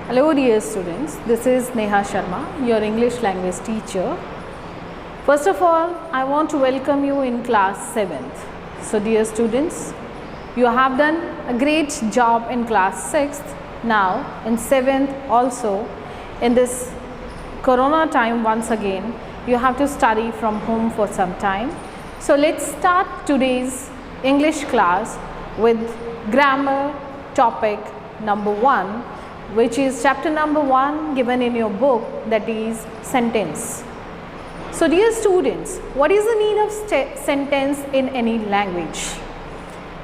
Hello dear students, this is Neha Sharma, your English language teacher. First of all, I want to welcome you in class 7th. So dear students, you have done a great job in class 6th. Now in 7th also, in this corona time once again, you have to study from home for some time. So let's start today's English class with grammar topic number 1, which is chapter number 1 given in your book, that is sentence. So dear students, what is the need of sentence in any language?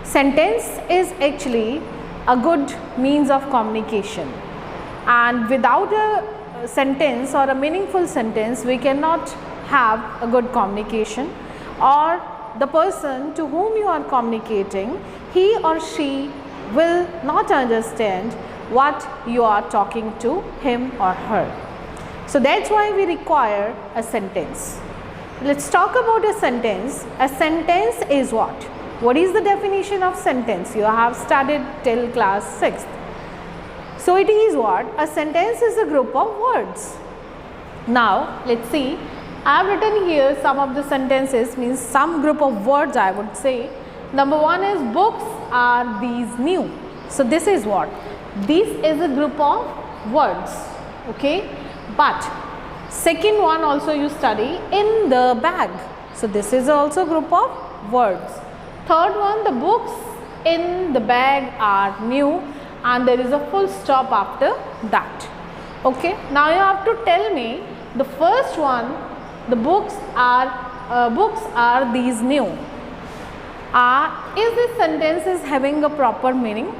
Sentence is actually a good means of communication, and without a sentence or a meaningful sentence, we cannot have a good communication, or the person to whom you are communicating, he or she will not understand what you are talking to him or her. So that's why we require a sentence. Let's talk about a sentence. A sentence is what? What is the definition of sentence? You have studied till class 6th. So it is what? A sentence is a group of words. Now let's see. I have written here some of the sentences, means some group of words I would say. Number 1 is books are these new. So this is what? This is a group of words, okay? But second one also you study, in the bag. So this is also group of words. Third one, the books in the bag are new, and there is a full stop after that. Okay, now you have to tell me the first one, the books are these new. Is this sentence is having a proper meaning?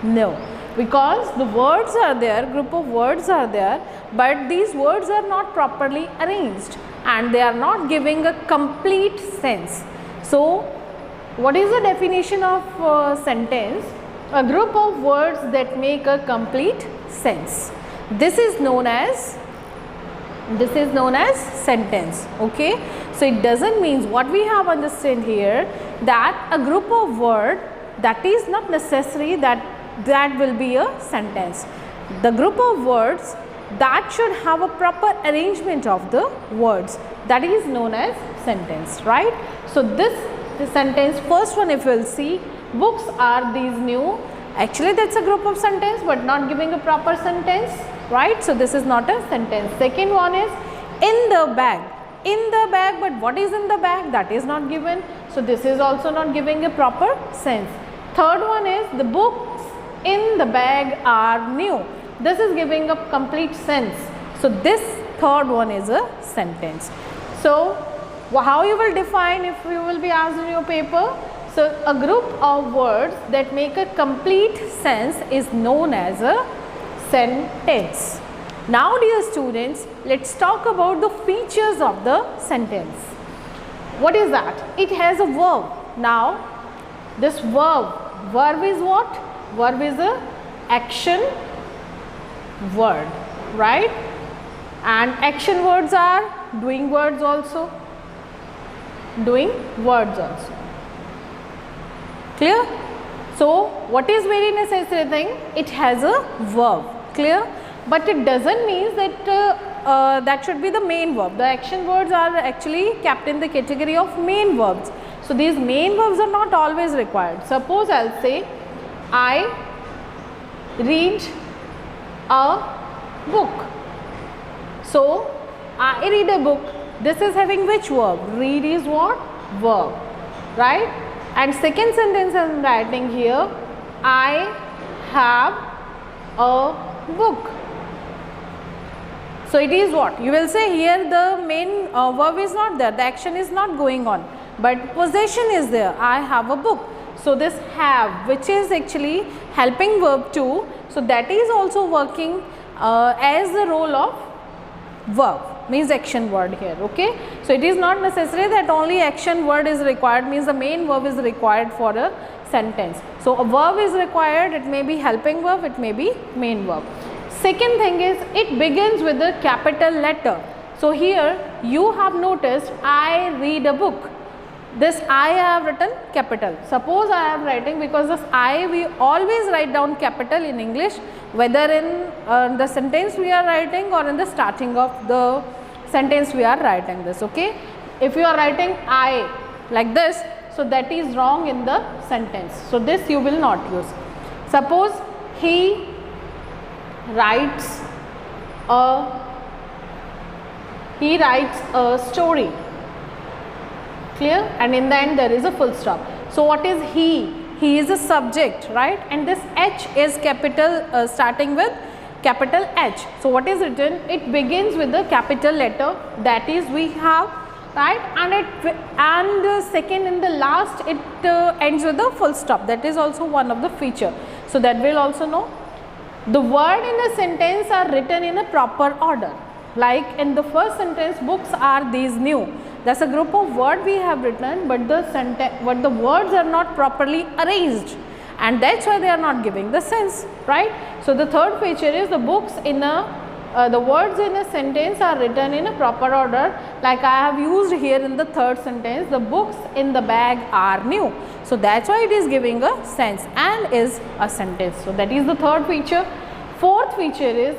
No, because the words are there, group of words are there, but these words are not properly arranged and they are not giving a complete sense. So what is the definition of sentence? A group of words that make a complete sense. This is known as sentence. Okay, so it doesn't mean, what we have understood here, that a group of word, that is not necessary that will be a sentence. The group of words that should have a proper arrangement of the words, that is known as sentence, right? So the sentence, first one, if you will see, books are these new, actually that's a group of sentence but not giving a proper sentence, right? So this is not a sentence. Second one is in the bag. In the bag, but what is in the bag? That is not given. So this is also not giving a proper sense. Third one is the books in the bag are new. This is giving a complete sense. So this third one is a sentence. So how you will define if you will be asked in your paper? So a group of words that make a complete sense is known as a sentence. Now dear students, let's talk about the features of the sentence. What is that? It has a verb. Now this verb is what? Verb is a action word, right? And action words are doing words also. Doing words also. Clear? So what is very necessary thing? It has a verb. Clear? But it doesn't mean that that should be the main verb. The action words are actually kept in the category of main verbs. So these main verbs are not always required. Suppose I'll say, I read a book. So I read a book. This is having which verb? Read is what? Verb, right? And second sentence I am writing here, I have a book. So it is what? You will say here the main verb is not there, the action is not going on, but possession is there, I have a book. So this have, which is actually helping verb 2, so that is also working as the role of verb, means action word here, okay. So it is not necessary that only action word is required, means the main verb is required for a sentence. So a verb is required, it may be helping verb, it may be main verb. Second thing is, it begins with a capital letter. So here you have noticed, I read a book. This I have written capital. Suppose I am writing, because this I we always write down capital in English, whether in the sentence we are writing or in the starting of the sentence we are writing this. Okay, if you are writing I like this, so that is wrong in the sentence. So this you will not use. Suppose he writes a story. Clear? And in the end there is a full stop. So what is he? He is a subject, right? And this H is capital, starting with capital H. So what is written? It begins with the capital letter, that is we have, right? And second in the last it ends with a full stop. That is also one of the feature. So that will also know. The word in a sentence are written in a proper order. Like in the first sentence, books are these new. That's a group of words we have written, but the words are not properly arranged, and that's why they are not giving the sense, right? So the third feature is the books in the words in a sentence are written in a proper order. Like I have used here in the third sentence, the books in the bag are new. So that's why it is giving a sense and is a sentence. So that is the third feature. Fourth feature is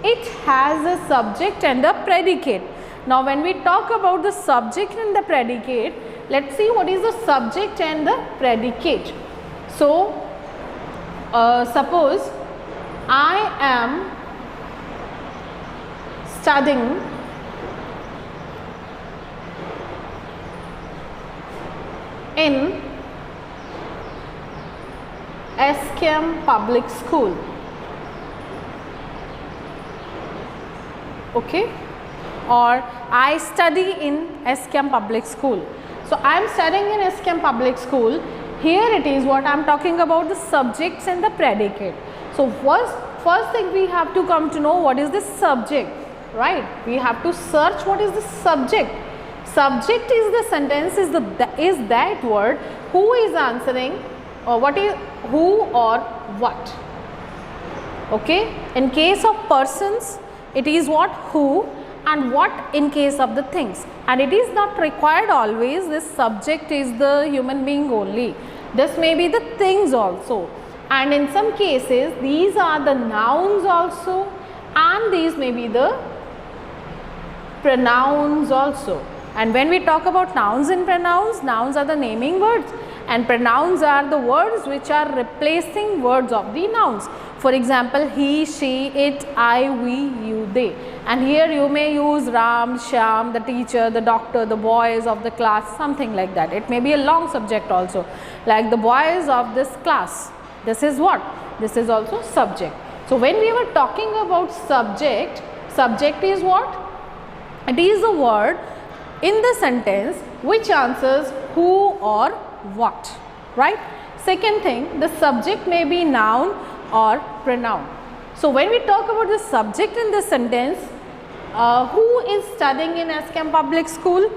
it has a subject and a predicate. Now when we talk about the subject and the predicate, let's see what is the subject and the predicate. So suppose I am studying in SKM Public School. Okay, or I study in SKM Public School. So I am studying in SKM Public School. Here it is what I am talking about, the subjects and the predicate. So first thing we have to come to know what is the subject, right? We have to search what is the subject. Subject is the sentence, is that word who is answering, or what is who or what. Okay, in case of persons it is what who, and what in case of the things. And it is not required always this subject is the human being only. This may be the things also. And in some cases these are the nouns also, and these may be the pronouns also. And when we talk about nouns and pronouns, nouns are the naming words and pronouns are the words which are replacing words of the nouns. For example, he, she, it, I, we, you, they. And here you may use Ram, Shyam, the teacher, the doctor, the boys of the class, something like that. It may be a long subject also, like the boys of this class. This is what? This is also subject. So when we were talking about subject, subject is what? It is a word in the sentence which answers who or what, right? Second thing, the subject may be noun or pronoun. So when we talk about the subject in the sentence, who is studying in SKM Public School?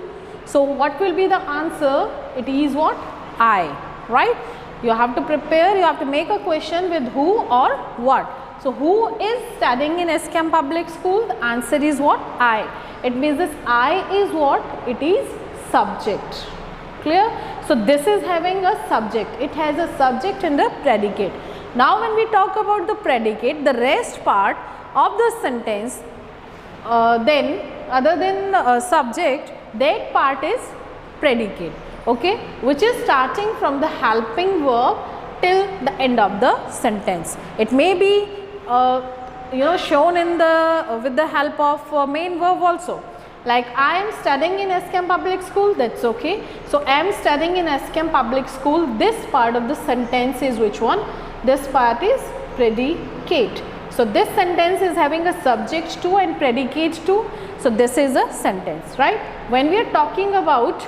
So what will be the answer? It is what? I, right? You have to prepare, you have to make a question with who or what. So who is studying in SKM Public School? The answer is what? I. It means this I is what? It is subject. Clear? So this is having a subject. It has a subject and a predicate. Now when we talk about the predicate, the rest part of the sentence, then other than subject, that part is predicate, okay, which is starting from the helping verb till the end of the sentence. It may be shown in the with the help of main verb also. Like I am studying in SKM Public School, that's okay. So I am studying in SKM Public School. This part of the sentence is which one? This part is predicate. So this sentence is having a subject to and predicate to. So this is a sentence, right? When we are talking about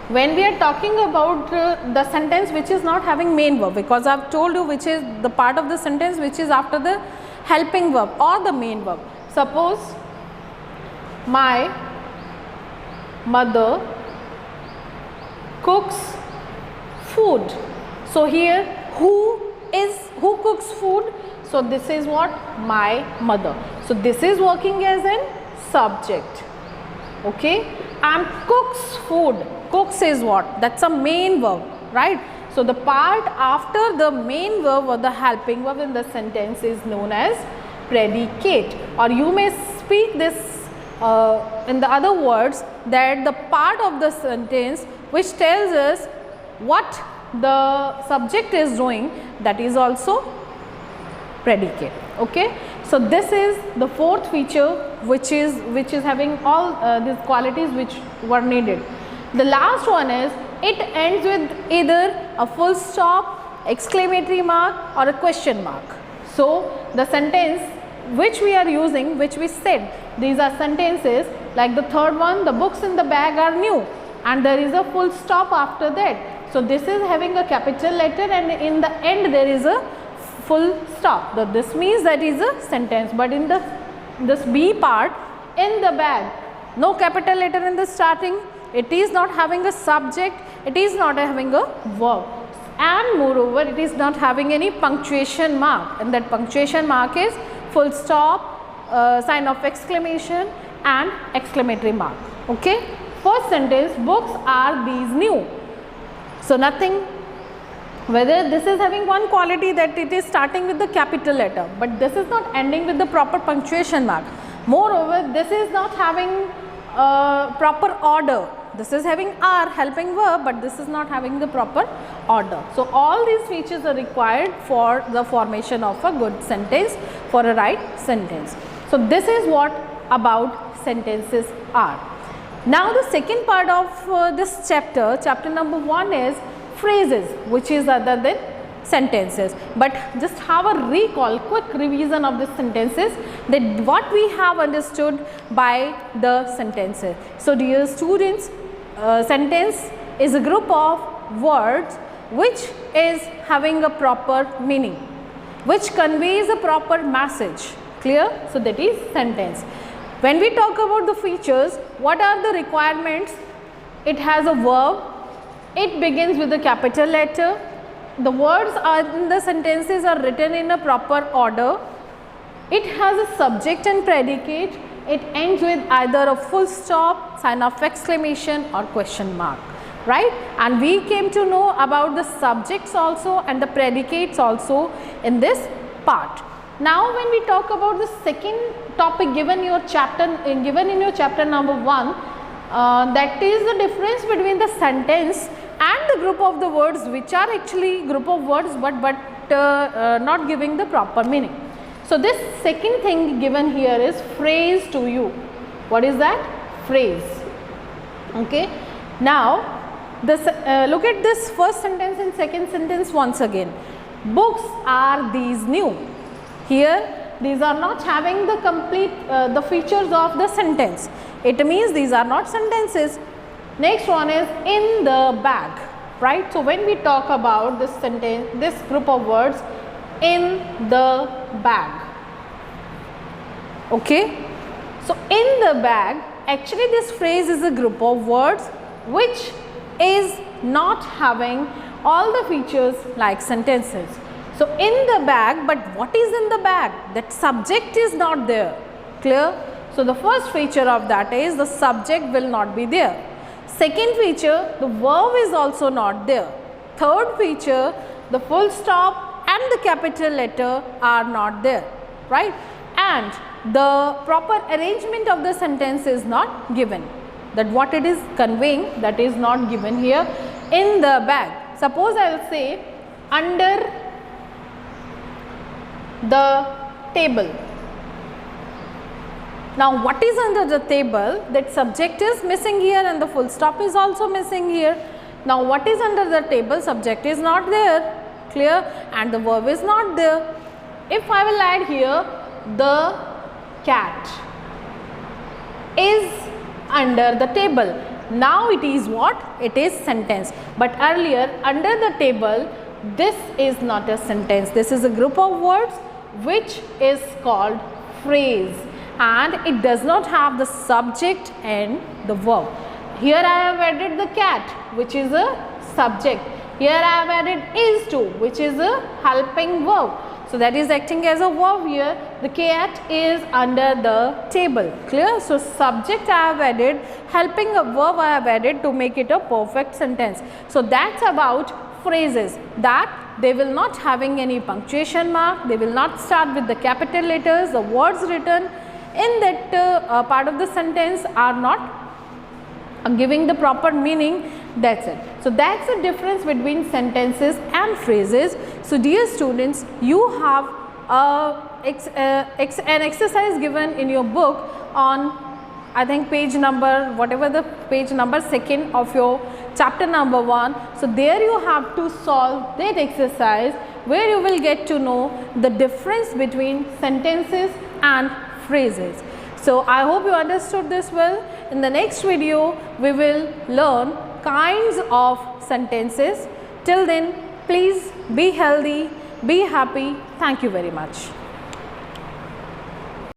the sentence which is not having main verb, because I have told you which is the part of the sentence which is after the helping verb or the main verb. Suppose my mother cooks food. So here who cooks food? So this is what? My mother. So this is working as an subject, okay, and cooks food. Cooks is what? That's a main verb, right? So the part after the main verb or the helping verb in the sentence is known as predicate, or you may speak this in the other words, that the part of the sentence which tells us what the subject is doing, that is also predicate. Okay, so this is the fourth feature which is having all these qualities which were needed. The last one is it ends with either a full stop, exclamatory mark or a question mark. So the sentence which we are using, which we said, these are sentences like the third one, the books in the bag are new, and there is a full stop after that. So this is having a capital letter, and in the end there is a full stop. This means that is a sentence. But in this B part, in the bag, no capital letter in the starting, it is not having a subject, it is not having a verb, and moreover it is not having any punctuation mark, and that punctuation mark is full stop, sign of exclamation and exclamatory mark. Okay, first sentence, books are these new. So nothing, whether this is having one quality that it is starting with the capital letter, but this is not ending with the proper punctuation mark. Moreover, this is not having proper order. This is having R, helping verb, but this is not having the proper order. So all these features are required for the formation of a good sentence, for a right sentence. So this is what about sentences are. Now the second part of this chapter number 1 is phrases, which is other than sentences. But just have a recall, quick revision of the sentences, that what we have understood by the sentences. So dear students, sentence is a group of words which is having a proper meaning, which conveys a proper message. Clear? So that is sentence. When we talk about the features, what are the requirements? It has a verb, it begins with a capital letter, the words in the sentences are written in a proper order, it has a subject and predicate, it ends with either a full stop, sign of exclamation or question mark, right? And we came to know about the subjects also and the predicates also in this part. Now when we talk about the second topic given in your chapter number 1, that is the difference between the sentence and the group of the words which are actually group of words but not giving the proper meaning. So this second thing given here is phrase to you. What is that? Phrase. Okay. Now this, look at this first sentence and second sentence once again. Books are these new. Here these are not having the complete the features of the sentence. It means these are not sentences. Next one is in the bag, right? So when we talk about this sentence, this group of words, in the bag. Okay. So in the bag, actually this phrase is a group of words which is not having all the features like sentences. So in the bag, but what is in the bag? That subject is not there. Clear? So the first feature of that is the subject will not be there. Second feature, the verb is also not there. Third feature, the full stop and the capital letter are not there, right? And the proper arrangement of the sentence is not given. That what it is conveying, that is not given here in the bag. Suppose I will say under the table. Now what is under the table? That subject is missing here and the full stop is also missing here. Now what is under the table? Subject is not there. Clear? And the verb is not there. If I will add here, the cat is under the table. Now it is what? It is sentence. But earlier under the table, this is not a sentence. This is a group of words which is called phrase, and it does not have the subject and the verb. Here I have added the cat, which is a subject. Here I have added is to, which is a helping verb. So that is acting as a verb here. The cat is under the table. Clear? So subject I have added, helping a verb I have added to make it a perfect sentence. So that's about phrases, that they will not having any punctuation mark, they will not start with the capital letters, the words written in that part of the sentence are not giving the proper meaning. That's it. So that's the difference between sentences and phrases. So dear students, you have an exercise given in your book on, I think, page number, whatever the page number 2 of your chapter number 1. So there you have to solve that exercise where you will get to know the difference between sentences and phrases. So I hope you understood this well. In the next video, we will learn kinds of sentences. Till then, please be healthy, be happy. Thank you very much.